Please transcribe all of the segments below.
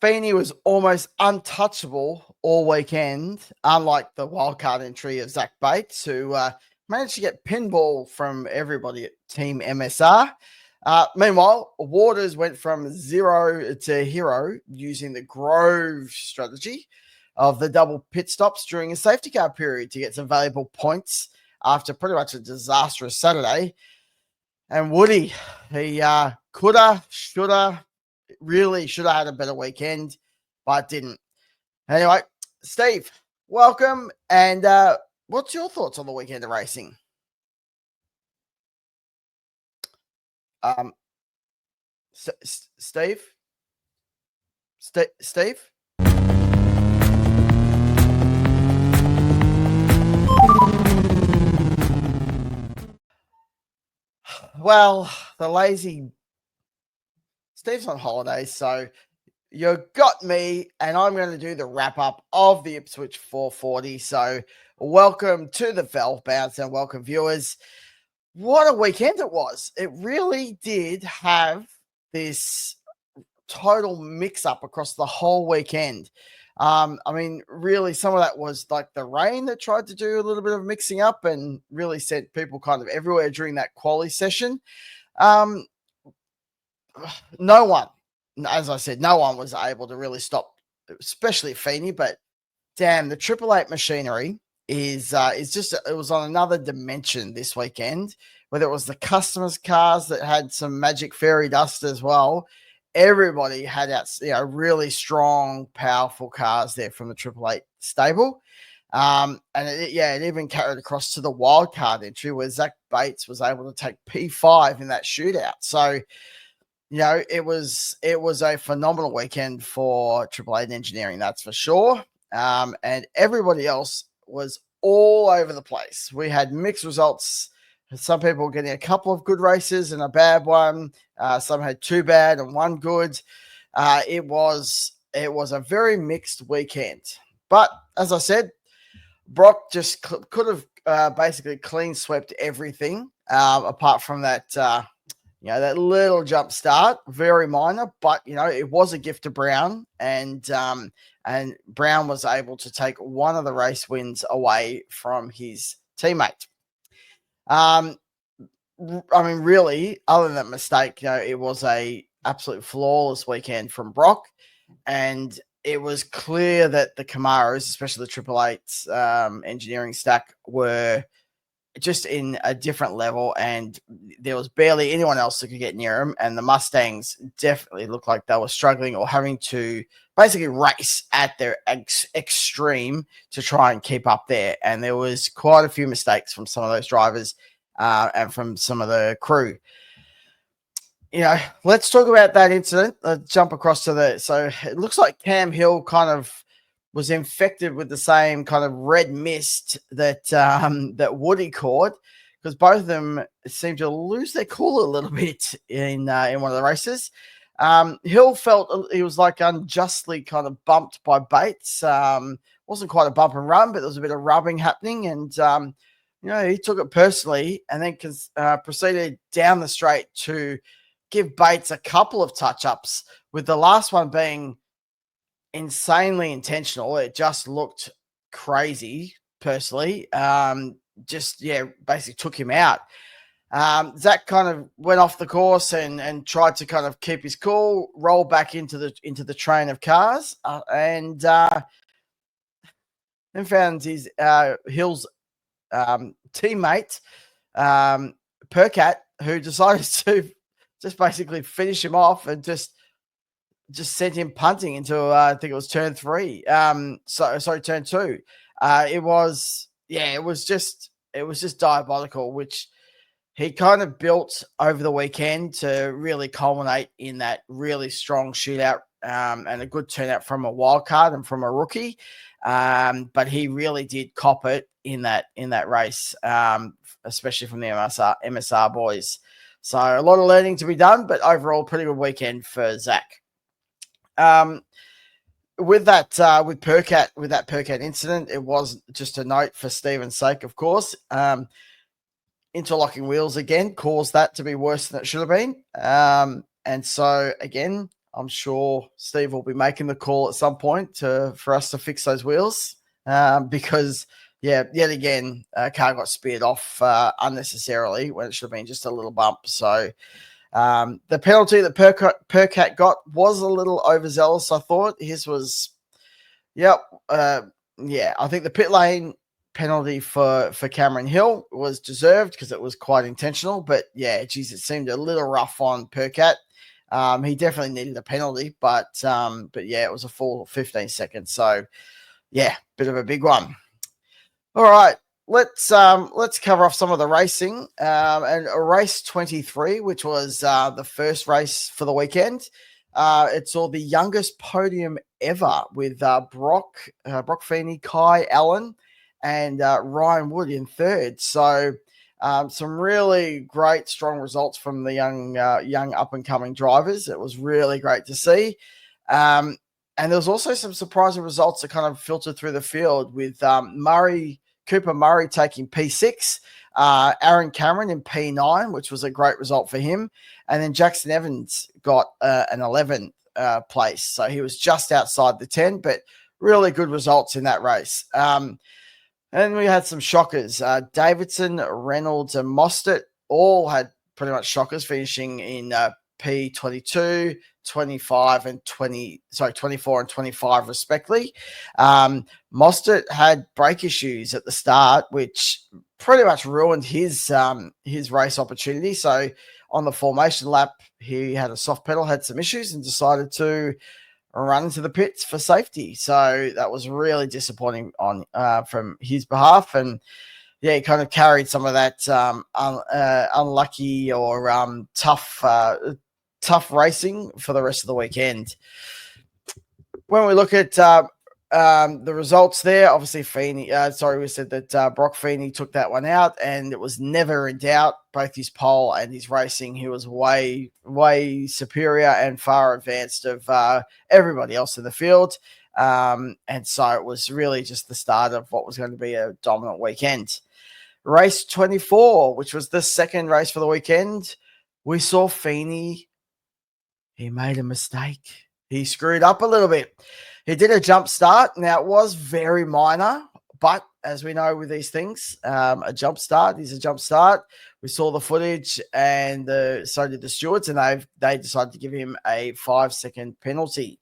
Feeney was almost untouchable all weekend, unlike the wildcard entry of Zach Bates, who managed to get pinball from everybody at Team MSR. Meanwhile, Waters went from 0 to hero using the Grove strategy of the double pit stops during a safety car period to get some valuable points after pretty much a disastrous Saturday. And Woody, he coulda, shoulda, really should have had a better weekend, but didn't. Anyway, Steve, welcome. And what's your thoughts on the weekend of racing? Steve? Steve? Well, the lazy Steve's on holiday, so you got me, and I'm going to do the wrap up of the Ipswich 440. So, welcome to the Valve Bounce and welcome, viewers. What a weekend it was! It really did have this total mix up across the whole weekend. I mean, really, some of that was like the rain that tried to do a little bit of mixing up and really sent people kind of everywhere during that quali session. No one, as I said, no one was able to really stop, especially Feeney. But damn, the Triple Eight machinery is just, it was on another dimension this weekend. Whether it was the customers' cars that had some magic fairy dust as well, everybody had really strong, powerful cars there from the Triple Eight stable. And it even carried across to the wildcard entry where Zach Bates was able to take P5 in that shootout. So, it was a phenomenal weekend for Triple Eight Engineering, that's for sure. And everybody else was all over the place. We had mixed results. Some people were getting a couple of good races and a bad one. Some had two bad and one good. It was a very mixed weekend. But as I said, Broc just could have basically clean swept everything apart from that. That little jump start, very minor, but it was a gift to Brown, and Brown was able to take one of the race wins away from his teammate. I mean, really, other than that mistake, it was a absolute flawless weekend from Broc, and it was clear that the Camaros, especially the Triple Eights engineering stack, were just in a different level, and there was barely anyone else that could get near them. And the Mustangs definitely looked like they were struggling or having to basically race at their extreme to try and keep up there. And there was quite a few mistakes from some of those drivers and from some of the crew. Let's talk about that incident. Let's jump across to so it looks like Cam Hill kind of was infected with the same kind of red mist that that Woody caught, because both of them seemed to lose their cool a little bit in one of the races. Hill felt he was like unjustly kind of bumped by Bates. Wasn't quite a bump and run, but there was a bit of rubbing happening, and he took it personally, and then proceeded down the straight to give Bates a couple of touch-ups, with the last one being insanely intentional. It just looked crazy, personally. Basically took him out. Zach kind of went off the course and tried to kind of keep his cool, roll back into the train of cars, and found his Hill's teammate Percat, who decided to just basically finish him off and just sent him punting into I think it was turn 3. Turn 2. It was just diabolical, which he kind of built over the weekend to really culminate in that really strong shootout and a good turnout from a wild card and from a rookie. But he really did cop it in that race, especially from the MSR boys. So a lot of learning to be done, but overall pretty good weekend for Zach. With that Percat incident, it was just a note for Stephen's sake, of course. Interlocking wheels again caused that to be worse than it should have been. And so again, I'm sure Steve will be making the call at some point for us to fix those wheels because, yeah, yet again, car got speared off unnecessarily when it should have been just a little bump. So the penalty that Percat got was a little overzealous, I thought. His was, yeah, I think the pit lane penalty for Cameron Hill was deserved because it was quite intentional. But, yeah, geez, it seemed a little rough on Percat. He definitely needed a penalty, but yeah, it was a full 15 seconds. So, yeah, bit of a big one. All right, let's cover off some of the racing and a race 23, which was the first race for the weekend. It saw the youngest podium ever with Broc Feeney, Kai Allen, and Ryan Wood in third. So some really great, strong results from the young up and coming drivers. It was really great to see. And there was also some surprising results that kind of filtered through the field with Cooper Murray taking P6, Aaron Cameron in P9, which was a great result for him. And then Jackson Evans got an 11th place. So he was just outside the 10, but really good results in that race. And we had some shockers. Davidson, Reynolds, and Mostert all had pretty much shockers, finishing in P22, 24 and 25 respectively. Mostert had brake issues at the start, which pretty much ruined his race opportunity. So on the formation lap, he had a soft pedal, had some issues, and decided to run into the pits for safety. So that was really disappointing on from his behalf. And yeah, he kind of carried some of that unlucky or tough racing for the rest of the weekend. When we look at the results there, obviously Feeney, we said that Broc Feeney took that one out, and it was never in doubt. Both his pole and his racing, he was way, way superior and far advanced of everybody else in the field. And so it was really just the start of what was going to be a dominant weekend. Race 24, which was the second race for the weekend, we saw Feeney. He made a mistake. He screwed up a little bit. He did a jump start. Now, it was very minor, but as we know with these things, a jump start is a jump start. We saw the footage, and so did the stewards, and they decided to give him a 5-second penalty.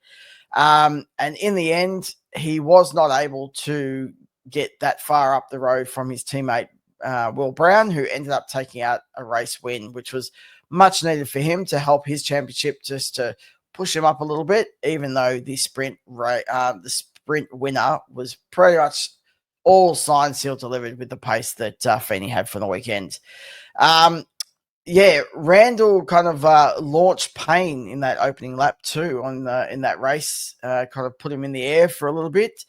And in the end, he was not able to get that far up the road from his teammate, Will Brown, who ended up taking out a race win, which was much needed for him to help his championship, just to push him up a little bit, even though the sprint winner was pretty much all signed, sealed, delivered with the pace that Feeney had for the weekend. Randall kind of launched Payne in that opening lap too in that race, kind of put him in the air for a little bit.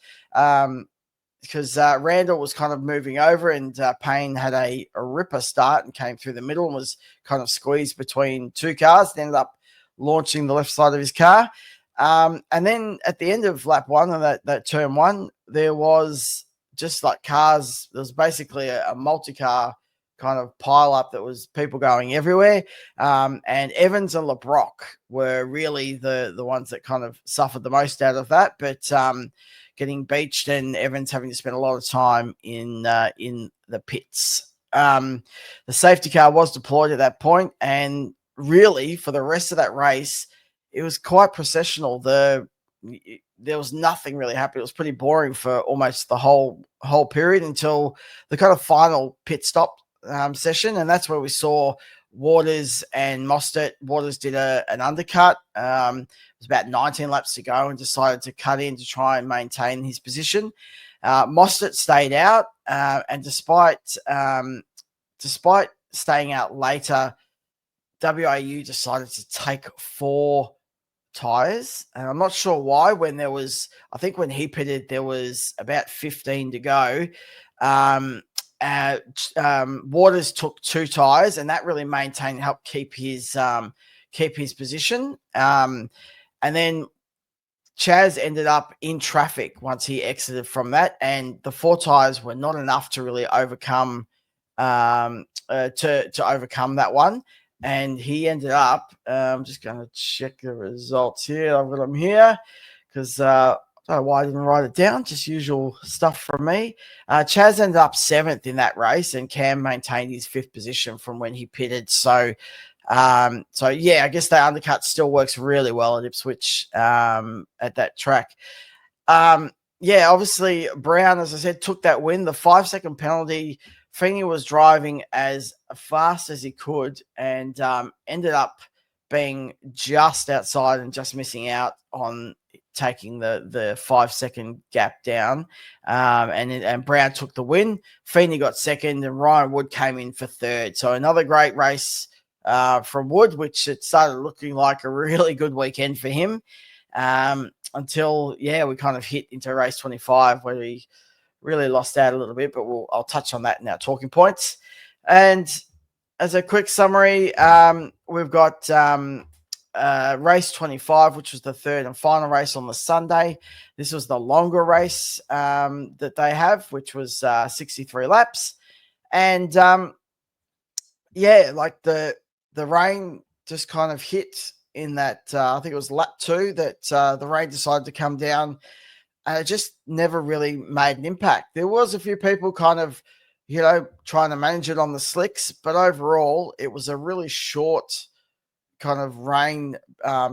Because Randall was kind of moving over, and Payne had a ripper start and came through the middle and was kind of squeezed between two cars, and ended up launching the left side of his car. And then at the end of lap one of that turn one, there was just like cars. There was basically a multi-car kind of pile up that was people going everywhere. And Evans and LeBrock were really the ones that kind of suffered the most out of that. But getting beached, and Evans having to spend a lot of time in the pits. The safety car was deployed at that point, and really for the rest of that race, it was quite processional. There was nothing really happening. It was pretty boring for almost the whole period until the kind of final pit stop session, and that's where we saw Waters and Mostert. Waters did an undercut. It was about 19 laps to go, and decided to cut in to try and maintain his position. Mostert stayed out, and despite staying out later, WAU decided to take 4 tires, and I'm not sure why. When he pitted, there was about 15 to go. Waters took 2 tires, and that really helped keep his position. And then Chaz ended up in traffic once he exited from that, and the 4 tires were not enough to really overcome overcome that one. and he ended up. I'm just going to check the results here. I've got them here because I don't know why I didn't write it down. Just usual stuff from me. Chaz ended up 7th in that race, and Cam maintained his 5th position from when he pitted. So yeah, I guess the undercut still works really well at Ipswich at that track. Yeah, obviously Brown, as I said, took that win. The 5-second penalty. Feeney was driving as fast as he could and ended up being just outside and just missing out on taking the 5-second gap down. And Brown took the win. Feeney got 2nd, and Ryan Wood came in for 3rd. So another great race from Wood, which it started looking like a really good weekend for him. Until we kind of hit into race 25 where we really lost out a little bit, but I'll touch on that in our talking points. And as a quick summary, we've got race 25, which was the 3rd and final race on the Sunday. This was the longer race that they have, which was 63 laps. And like the rain just kind of hit in that, I think it was lap 2 that the rain decided to come down, and it just never really made an impact. There was a few people kind of, trying to manage it on the slicks, but overall it was a really short kind of rain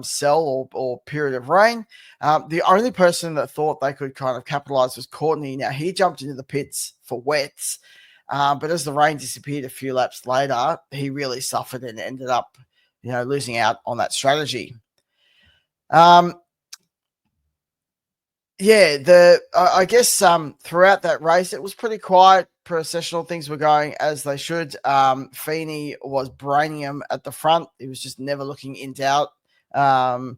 cell or period of rain. The only person that thought they could kind of capitalize was Courtney. Now, he jumped into the pits for wets, but as the rain disappeared a few laps later, he really suffered and ended up losing out on that strategy. I guess throughout that race, it was pretty quiet. Processional things were going as they should. Feeney was braining him at the front. He was just never looking in doubt of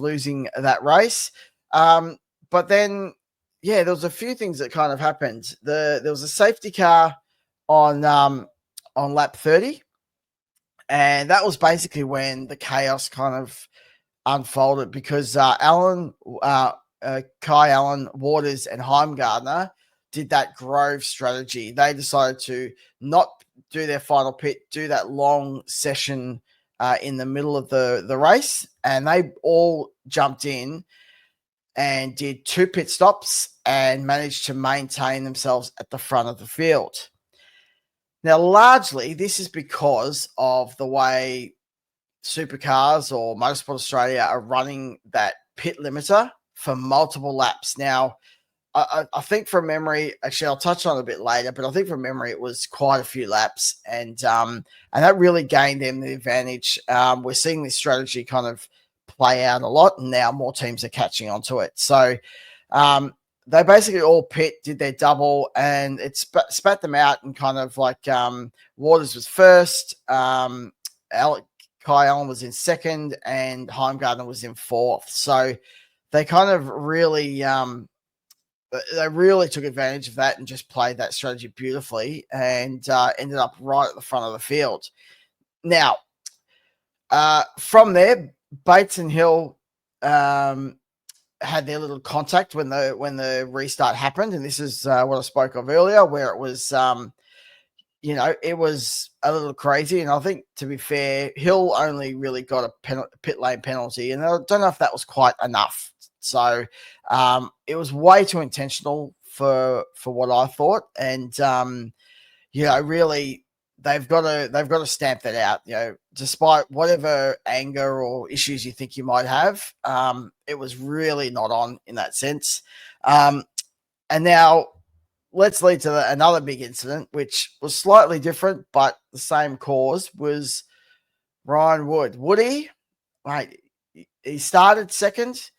losing that race. But then, there was a few things that kind of happened. There was a safety car on lap 30. And that was basically when the chaos kind of unfolded, because Kai Allen, Waters, and Heimgartner did that Grove strategy. They decided to not do their final pit, do that long session in the middle of the race, and they all jumped in and did 2 pit stops and managed to maintain themselves at the front of the field. Now, largely, this is because of the way Supercars or Motorsport Australia are running that pit limiter for multiple laps. Now, I think from memory, actually, I'll touch on it a bit later, but I think from memory, it was quite a few laps, and that really gained them the advantage. We're seeing this strategy kind of play out a lot, and now more teams are catching on to it. So, they basically all pit, did their double, and it spat them out, and kind of like Waters was first, Kai Allen was in 2nd, and Heimgartner was in 4th. So they kind of really took advantage of that and just played that strategy beautifully, and ended up right at the front of the field. Now, from there, Bates and Hill had their little contact when the restart happened, and this is what I spoke of earlier, where it was it was a little crazy. And I think, to be fair, Hill only really got a pit lane penalty, and I don't know if that was quite enough. So it was way too intentional for what I thought, and really they've got to stamp that out. Despite whatever anger or issues you think you might have, it was really not on in that sense. And now let's lead to another big incident, which was slightly different, but the same cause, was Ryan Wood. Woody, he started 2nd.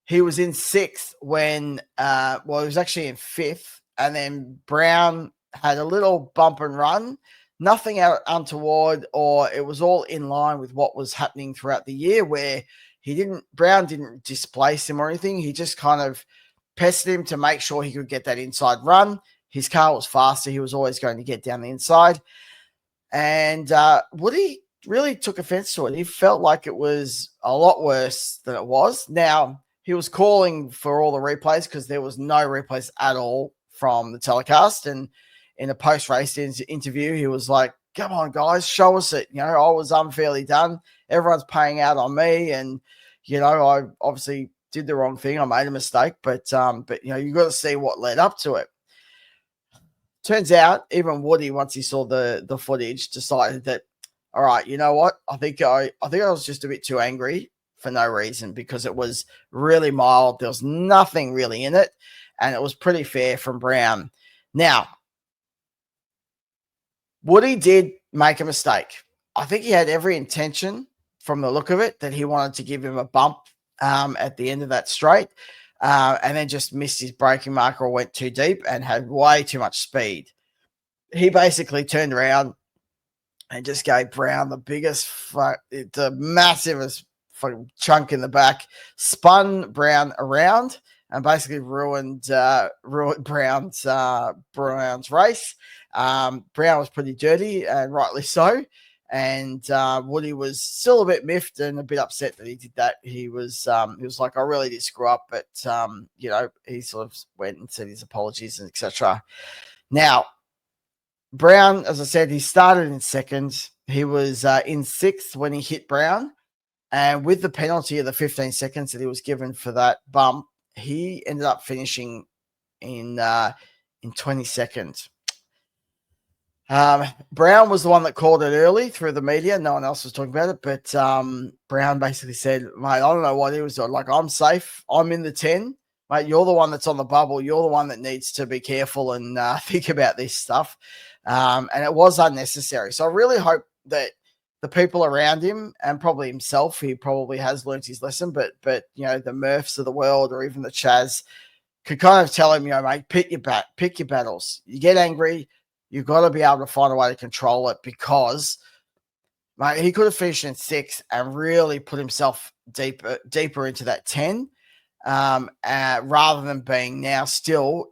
He was in 6th when, he was actually in 5th, and then Brown had a little bump and run. Nothing out untoward, or it was all in line with what was happening throughout the year, where Brown didn't displace him or anything. He just kind of pestered him to make sure he could get that inside run. His car was faster. He was always going to get down the inside. And Woody really took offense to it. He felt like it was a lot worse than it was. Now, he was calling for all the replays because there was no replays at all from the telecast. And in a post-race interview, he was like, come on, guys, show us it. I was unfairly done. Everyone's paying out on me, and I obviously did the wrong thing. I made a mistake, but you got to see what led up to it. Turns out, even Woody, once he saw the footage, decided that, all right, you know what? I think I was just a bit too angry for no reason, because it was really mild. There was nothing really in it, and it was pretty fair from Brown. Now, Woody did make a mistake. I think he had every intention, from the look of it, that he wanted to give him a bump at the end of that straight, and then just missed his braking marker or went too deep and had way too much speed. He basically turned around and just gave Brown the biggest, the massivest chunk in the back, spun Brown around, and basically ruined Brown's race. Brown was pretty dirty, and rightly so. And Woody was still a bit miffed and a bit upset that he did that. He was like, I really did screw up, but he sort of went and said his apologies and etc. Now, Brown, as I said, he started in second. He was in sixth when he hit Brown, and with the penalty of the 15 seconds that he was given for that bump, he ended up finishing in 22nd. Brown was the one that called it early through the media. No one else was talking about it, but Brown basically said, mate, I don't know what he was doing. Like, I'm safe. I'm in the 10. Mate, you're the one that's on the bubble. You're the one that needs to be careful and think about this stuff. And it was unnecessary. So I really hope that the people around him, and probably himself, he probably has learned his lesson, but the Murphs of the world, or even the Chaz, could kind of tell him, mate, pick your battles. You get angry, you've got to be able to find a way to control it, because, mate, he could have finished in 6th and really put himself deeper into that 10, rather than being now still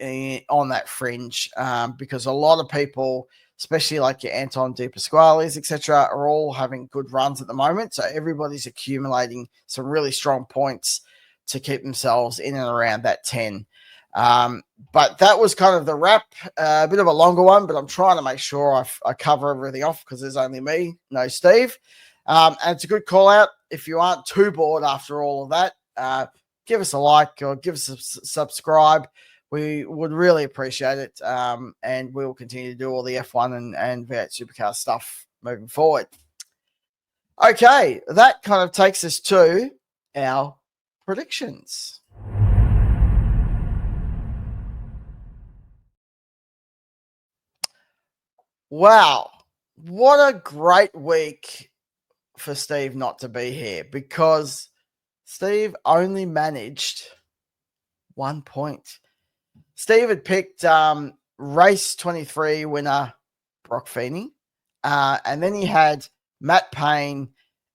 on that fringe, because a lot of people, especially like your Anton De Pasquale's, etc., are all having good runs at the moment. So everybody's accumulating some really strong points to keep themselves in and around that 10. But that was kind of the wrap, a bit of a longer one, but I'm trying to make sure I cover everything off, because there's only me, no Steve. And it's a good call out. If you aren't too bored after all of that, give us a like or give us a subscribe. We would really appreciate it. And we will continue to do all the F1 and V8 Supercar stuff moving forward. Okay, that kind of takes us to our predictions. Wow, what a great week for Steve not to be here, because Steve only managed 1 point. Steve had picked race 23 winner Broc Feeney, and then he had Matt Payne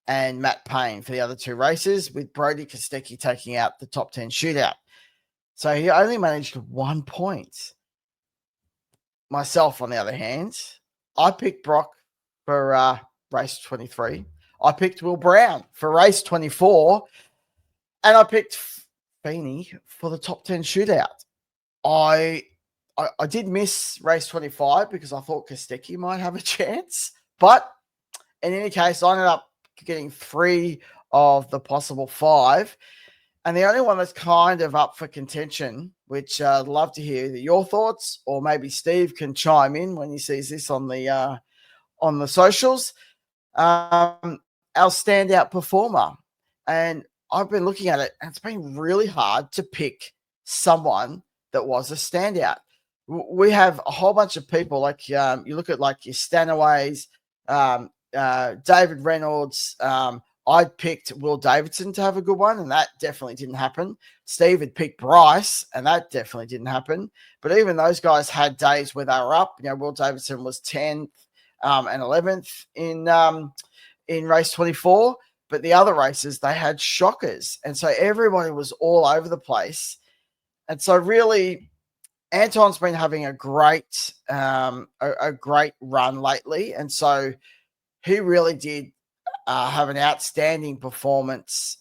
and Matt Payne for the other 2 races, with Brody Kostecki taking out the top 10 shootout. So he only managed 1 point. Myself, on the other hand, I picked Broc for race 23. I picked Will Brown for race 24. And I picked Feeney for the top 10 shootout. I did miss race 25 because I thought Kostecki might have a chance. But in any case, I ended up getting 3 of the possible 5. And the only one that's kind of up for contention, which I'd love to hear your thoughts, or maybe Steve can chime in when he sees this on the socials. Our standout performer. And I've been looking at it, and it's been really hard to pick someone that was a standout. We have a whole bunch of people, like you look at like your Stanaways, David Reynolds. I picked Will Davidson to have a good one, and that definitely didn't happen. Steve had picked Bryce, and that definitely didn't happen. But even those guys had days where they were up. Will Davidson was 10th and 11th in race 24. But the other races, they had shockers. And so everybody was all over the place. And so really, Anton's been having a great run lately. And so he really did have an outstanding performance,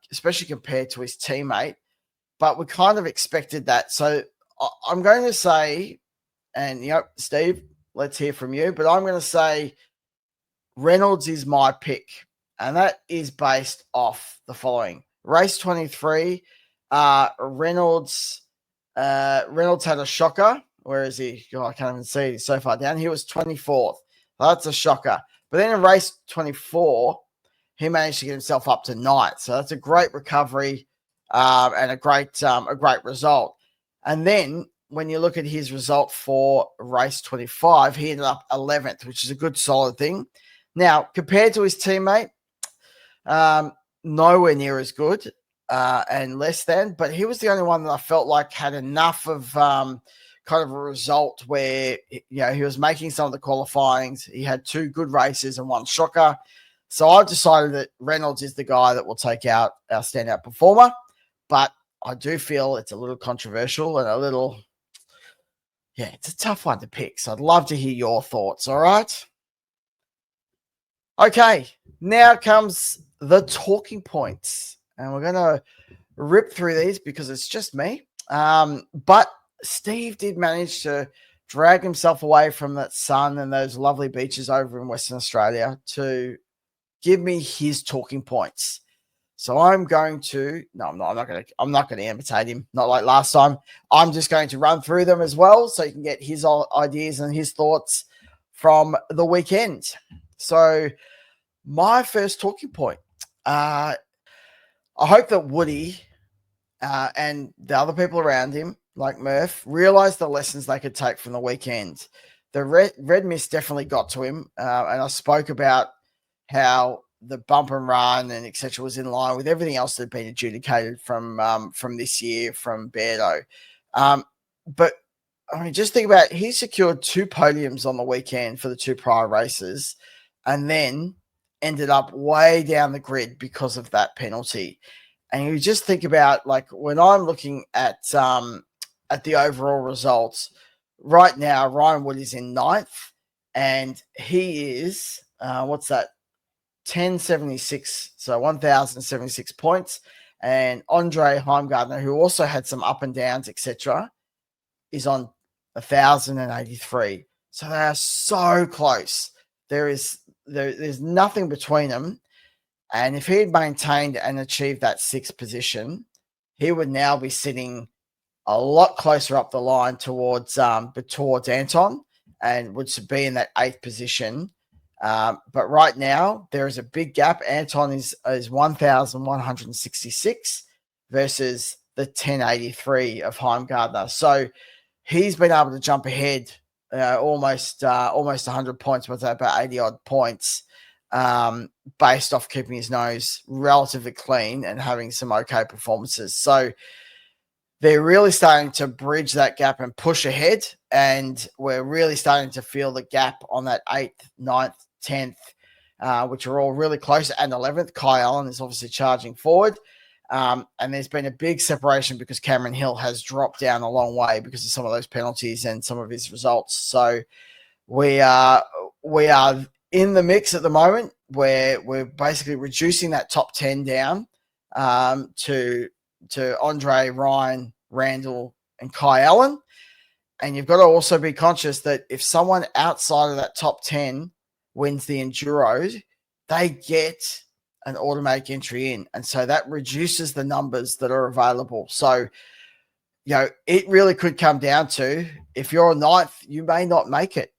especially compared to his teammate. But we kind of expected that. So I'm going to say, and Steve, let's hear from you. But I'm going to say Reynolds is my pick, and that is based off the following. Race 23, Reynolds had a shocker. Where is he? Oh, I can't even see. He's so far down. He was 24th. That's a shocker. But then in race 24, he managed to get himself up to 9th. So that's a great recovery and a great result. And then when you look at his result for race 25, he ended up 11th, which is a good solid thing. Now, compared to his teammate, nowhere near as good and less than, but he was the only one that I felt like had enough of kind of a result where, he was making some of the qualifyings. He had 2 good races and 1 shocker. So I've decided that Reynolds is the guy that will take out our standout performer, but I do feel it's a little controversial and a little, it's a tough one to pick. So I'd love to hear your thoughts. All right. Okay. Now comes the talking points, and we're going to rip through these because it's just me. But Steve did manage to drag himself away from that sun and those lovely beaches over in Western Australia to give me his talking points. So I'm going to, I'm not going to imitate him. Not like last time. I'm just going to run through them as well, so you can get his ideas and his thoughts from the weekend. So my first talking point, I hope that Woody and the other people around him, like Murph, realized the lessons they could take from the weekend. The red mist definitely got to him, and I spoke about how the bump and run and etc. was in line with everything else that had been adjudicated from this year from Beardo. But I mean, just think about it. He secured 2 podiums on the weekend for the 2 prior races, and then ended up way down the grid because of that penalty. And you just think about, like, when I'm looking at the overall results right now, Ryan Wood is in 9th, and he is what's that? 1076, so 1,076 points. And Andre Heimgartner, who also had some up and downs, etc., is on 1,083. So they are so close. There's nothing between them. And if he had maintained and achieved that 6th position, he would now be sitting a lot closer up the line towards Anton, and would be in that 8th position. But right now, there is a big gap. Anton is 1,166 versus the 1083 of Heimgartner. So he's been able to jump ahead almost 100 points, what's that, about 80 odd points, based off keeping his nose relatively clean and having some okay performances. So they're really starting to bridge that gap and push ahead, and we're really starting to feel the gap on that 8th, 9th, 10th, which are all really close, and 11th. Kai Allen is obviously charging forward. And there's been a big separation because Cameron Hill has dropped down a long way because of some of those penalties and some of his results. So we are in the mix at the moment where we're basically reducing that top 10 down to Andre, Ryan, Randall, and Kai Allen. And you've got to also be conscious that if someone outside of that top 10 wins the Enduros, they get an automatic entry in. And so that reduces the numbers that are available. So, it really could come down to, if you're a 9th, you may not make it.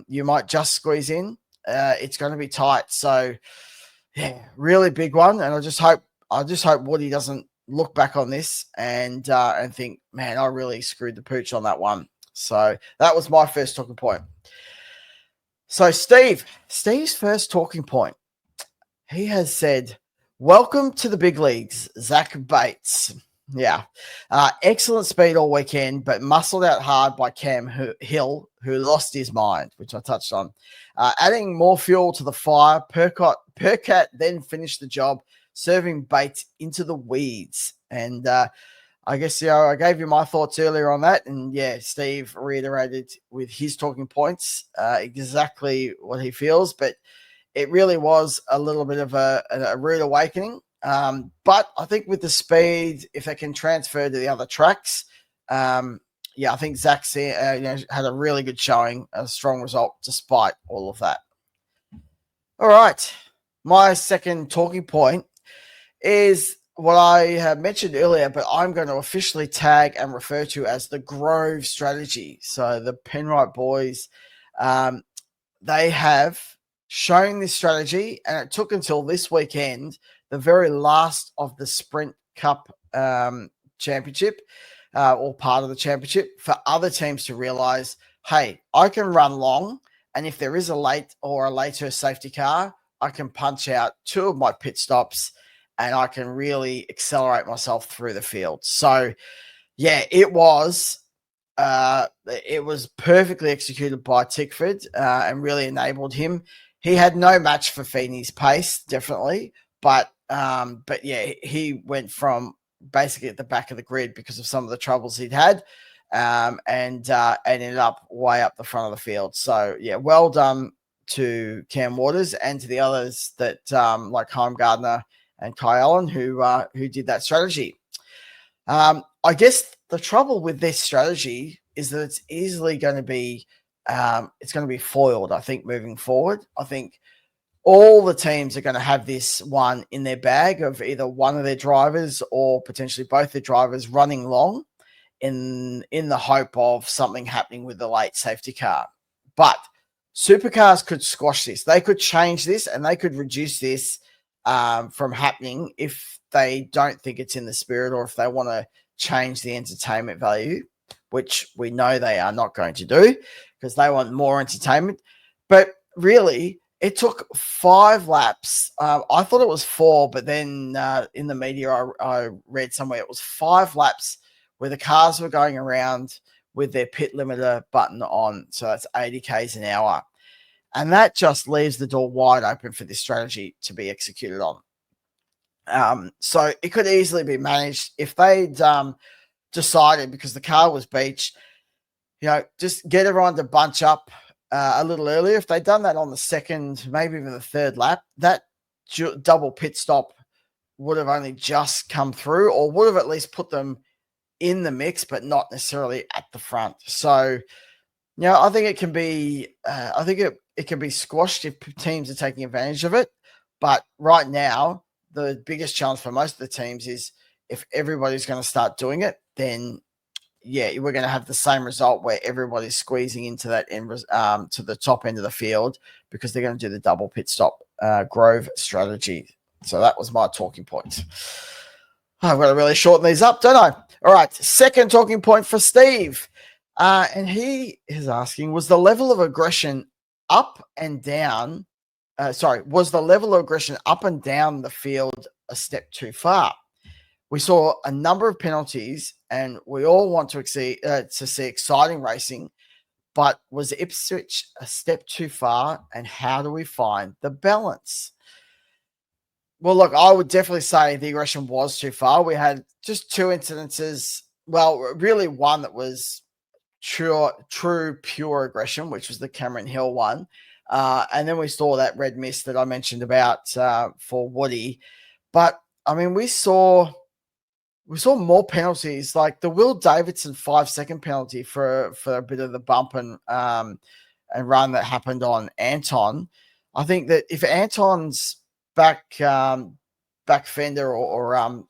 You might just squeeze in. It's going to be tight. So, yeah, really big one. And I just hope Woody doesn't look back on this and think, man, I really screwed the pooch on that one. So that was my first talking point. So Steve's first talking point, he has said, welcome to the big leagues, Zach Bates. Yeah. Excellent speed all weekend, but muscled out hard by Cam Hill, who lost his mind, which I touched on. Adding more fuel to the fire, Percat then finished the job, serving Bates into the weeds. And I guess, I gave you my thoughts earlier on that. And yeah, Steve reiterated with his talking points exactly what he feels. But it really was a little bit of a rude awakening. But I think with the speed, if they can transfer to the other tracks, yeah, I think Zach had a really good showing, a strong result despite all of that. All right. My second talking point is what I have mentioned earlier, but I'm going to officially tag and refer to as the Grove strategy. So the Penrite boys, they have shown this strategy, and it took until this weekend, the very last of the Sprint Cup championship, or part of the championship, for other teams to realize, hey, I can run long, and if there is a late or a later safety car, I can punch out 2 of my pit stops and I can really accelerate myself through the field. So, yeah, it was perfectly executed by Tickford, and really enabled him. He had no match for Feeney's pace, definitely, but yeah, he went from basically at the back of the grid because of some of the troubles he'd had, and ended up way up the front of the field. So yeah, well done to Cam Waters and to the others that like Heimgardner and Kai Allen who did that strategy. I guess the trouble with this strategy is that it's easily going to be foiled. I think moving forward, I think all the teams are going to have this one in their bag of either one of their drivers or potentially both their drivers running long in the hope of something happening with the late safety car. But Supercars could squash this. They could change this and they could reduce this from happening if they don't think it's in the spirit, or if they want to change the entertainment value, which we know they are not going to do because they want more entertainment. But really, it took 5 laps. I thought it was 4, but then in the media, I read somewhere it was 5 laps where the cars were going around with their pit limiter button on. So that's 80 Ks an hour. And that just leaves the door wide open for this strategy to be executed on. So it could easily be managed if they'd decided, because the car was beached, just get everyone to bunch up a little earlier. If they'd done that on the second, maybe even the third lap, that double pit stop would have only just come through, or would have at least put them in the mix, but not necessarily at the front. So, I think it can be, it can be squashed if teams are taking advantage of it. But right now, the biggest challenge for most of the teams is if everybody's going to start doing it, then yeah, we're going to have the same result where everybody's squeezing into that end, to the top end of the field, because they're going to do the double pit stop Grove strategy. So that was my talking point. I've got to really shorten these up, don't I? All right, second talking point for Steve. And he is asking, was the level of aggression up and down? Was the level of aggression up and down the field a step too far? We saw a number of penalties, and we all want to see exciting racing. But was Ipswich a step too far? And how do we find the balance? Well, look, I would definitely say the aggression was too far. We had just 2 incidences. Well, really one that was true, pure aggression, which was the Cameron Hill one. And then we saw that red mist that I mentioned about for Woody. But, I mean, we saw more penalties, like the Will Davidson 5-second penalty for a bit of the bump and run that happened on Anton. I think that if Anton's back fender or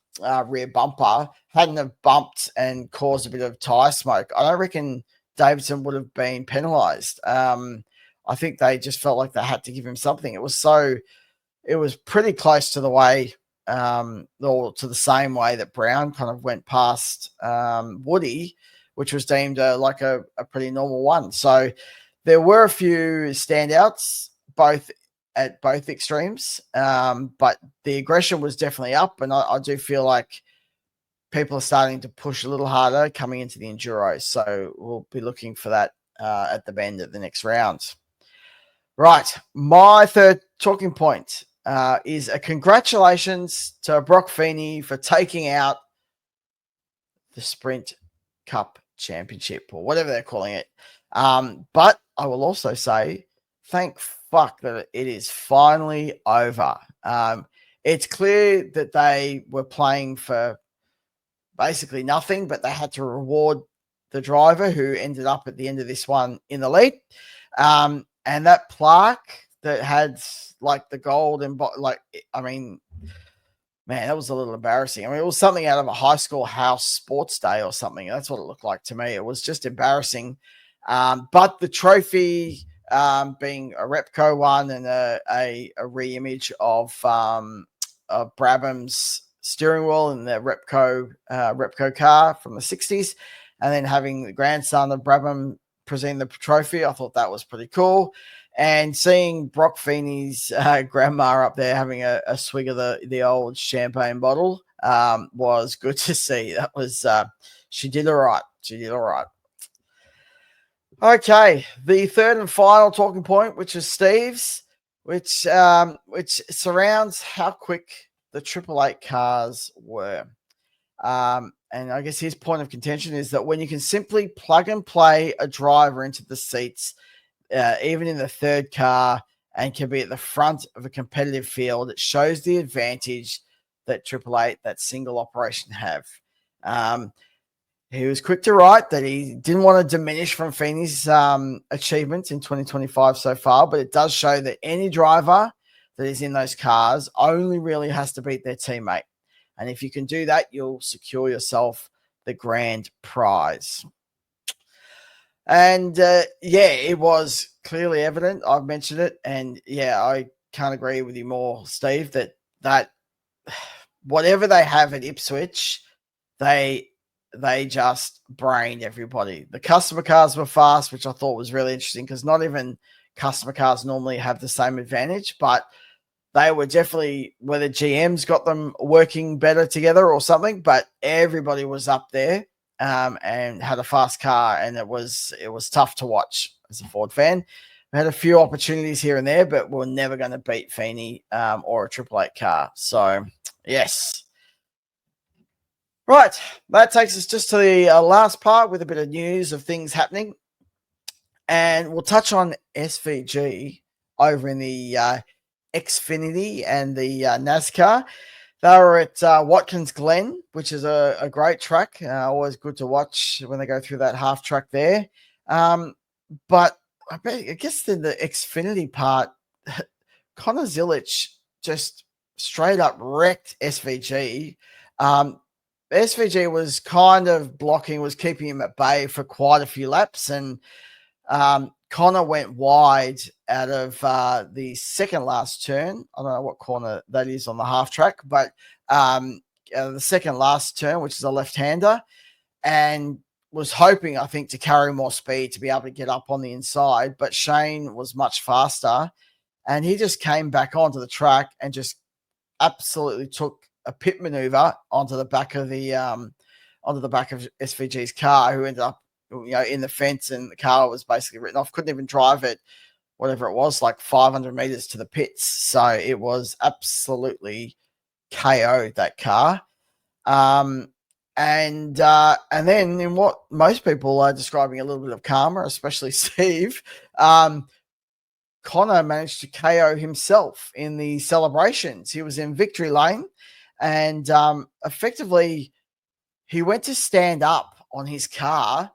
rear bumper hadn't have bumped and caused a bit of tire smoke, I don't reckon Davidson would have been penalised. I think they just felt like they had to give him something. It was pretty close to the way, or to the same way that Brown kind of went past Woody, which was deemed like a pretty normal one. So there were a few standouts at both extremes, but the aggression was definitely up, and I do feel like people are starting to push a little harder coming into the Enduro. So we'll be looking for that at the bend at the next round. Right, my third talking point is a congratulations to Broc Feeney for taking out the Sprint Cup Championship, or whatever they're calling it. But I will also say, thank fuck that it is finally over. It's clear that they were playing for basically nothing, but they had to reward the driver who ended up at the end of this one in the lead. And that plaque that had like the gold and man, that was a little embarrassing. I mean, it was something out of a high school house sports day or something. That's what it looked like to me. It was just embarrassing. But the trophy, being a Repco one and a re-image of Brabham's steering wheel in the Repco car from the 60s, and then having the grandson of Brabham present the trophy, I thought that was pretty cool. And seeing Broc Feeney's grandma up there having a swig of the old champagne bottle was good to see. That was she did all right. She did all right. Okay, the third and final talking point, which is Steve's, which surrounds how quick the Triple Eight cars were. And I guess his point of contention is that when you can simply plug and play a driver into the seats, even in the third car, and can be at the front of a competitive field, it shows the advantage that Triple Eight, that single operation, have. He was quick to write that he didn't want to diminish from Feeney's achievements in 2025 so far, but it does show that any driver that is in those cars only really has to beat their teammate. And if you can do that, you'll secure yourself the grand prize. And it was clearly evident. I've mentioned it. And I can't agree with you more, Steve, that whatever they have at Ipswich, they just brained everybody. The customer cars were fast, which I thought was really interesting because not even customer cars normally have the same advantage, but they were definitely, whether GM's got them working better together or something, but everybody was up there and had a fast car, and it was tough to watch as a Ford fan. We had a few opportunities here and there, but we're never going to beat Feeney or a Triple Eight car. So, yes. Right, that takes us just to the last part with a bit of news of things happening. And we'll touch on SVG over in the Xfinity and the NASCAR. They were at Watkins Glen, which is a great track. Always good to watch when they go through that half track there. But I guess in the Xfinity part, Connor Zilic just straight up wrecked SVG. SVG was kind of was keeping him at bay for quite a few laps, and Connor went wide out of the second last turn. I don't know what corner that is on the half track, but the second last turn, which is a left-hander, and was hoping, I think, to carry more speed to be able to get up on the inside. But Shane was much faster, and he just came back onto the track and just absolutely took a pit maneuver onto the back of SVG's car, who ended up in the fence, and the car was basically written off. Couldn't even drive it, whatever it was, like 500 meters to the pits. So it was absolutely KO'd, that car. And then in what most people are describing a little bit of karma, especially Steve, Connor managed to KO himself in the celebrations. He was in victory lane, and effectively he went to stand up on his car,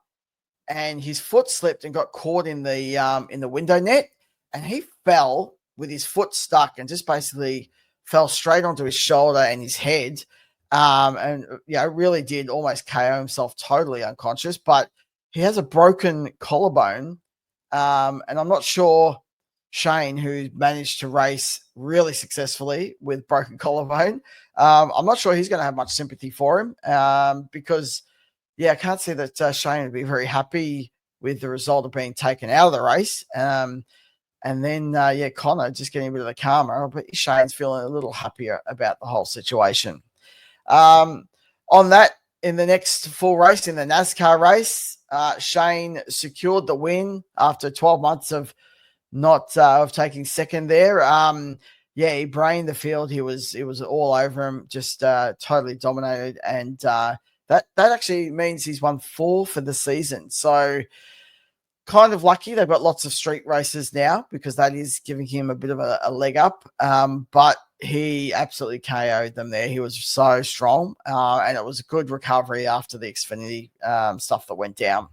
and his foot slipped and got caught in the window net, and he fell with his foot stuck and just basically fell straight onto his shoulder and his head. Really did almost KO himself, totally unconscious, but he has a broken collarbone. And I'm not sure Shane, who managed to race really successfully with broken collarbone, I'm not sure he's going to have much sympathy for him because I can't see that Shane would be very happy with the result of being taken out of the race. And then, Connor just getting a bit of the karma, but Shane's feeling a little happier about the whole situation. On that, in the next full race, in the NASCAR race, Shane secured the win after 12 months of not of taking second there. He brained the field. He was all over him, just totally dominated, and that actually means he's won 4 for the season. So kind of lucky. They've got lots of street races now because that is giving him a bit of a leg up. But he absolutely KO'd them there. He was so strong, and it was a good recovery after the Xfinity stuff that went down.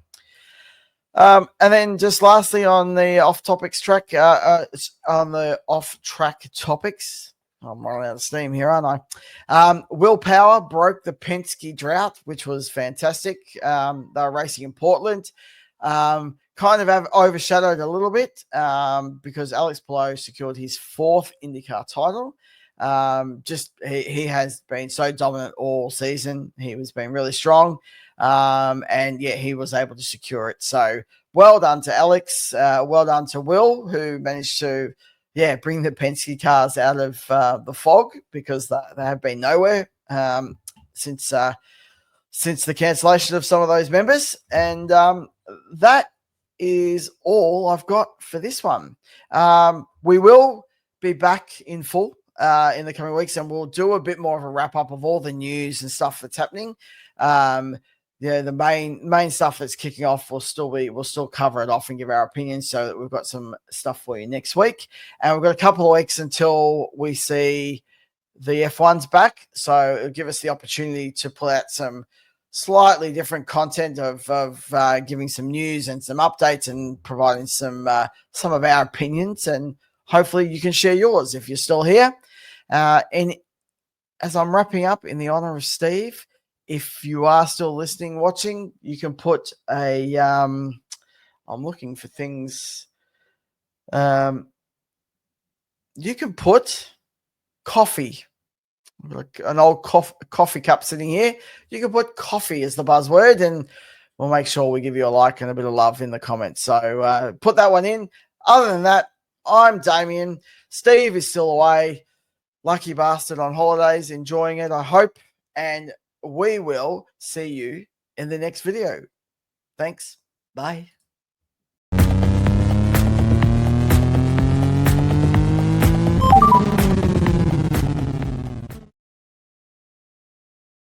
And then just lastly on the off-topics track, on the off-track topics, I'm running out of steam here, aren't I? Will Power broke the Penske drought, which was fantastic. They were racing in Portland. Kind of have overshadowed a little bit because Alex Palou secured his 4th IndyCar title. He has been so dominant all season. He has been really strong. And yeah, he was able to secure it. So well done to Alex. Well done to Will, who managed to bring the Penske cars out of the fog because they have been nowhere since the cancellation of some of those members. And that is all I've got for this one. We will be back in full in the coming weeks, and we'll do a bit more of a wrap up of all the news and stuff that's happening. The main stuff that's kicking off we'll still cover it off and give our opinions, so that we've got some stuff for you next week. And we've got a couple of weeks until we see the F1's back, so it'll give us the opportunity to pull out some slightly different content of giving some news and some updates and providing some of our opinions, and hopefully you can share yours if you're still here. And as I'm wrapping up, in the honor of Steve, if you are still listening, watching, you can put a I'm looking for things. You can put coffee. Like an old coffee cup sitting here. You can put coffee as the buzzword, and we'll make sure we give you a like and a bit of love in the comments. So put that one in. Other than that, I'm Damien. Steve is still away. Lucky bastard on holidays, enjoying it, I hope. And we will see you in the next video. Thanks. Bye.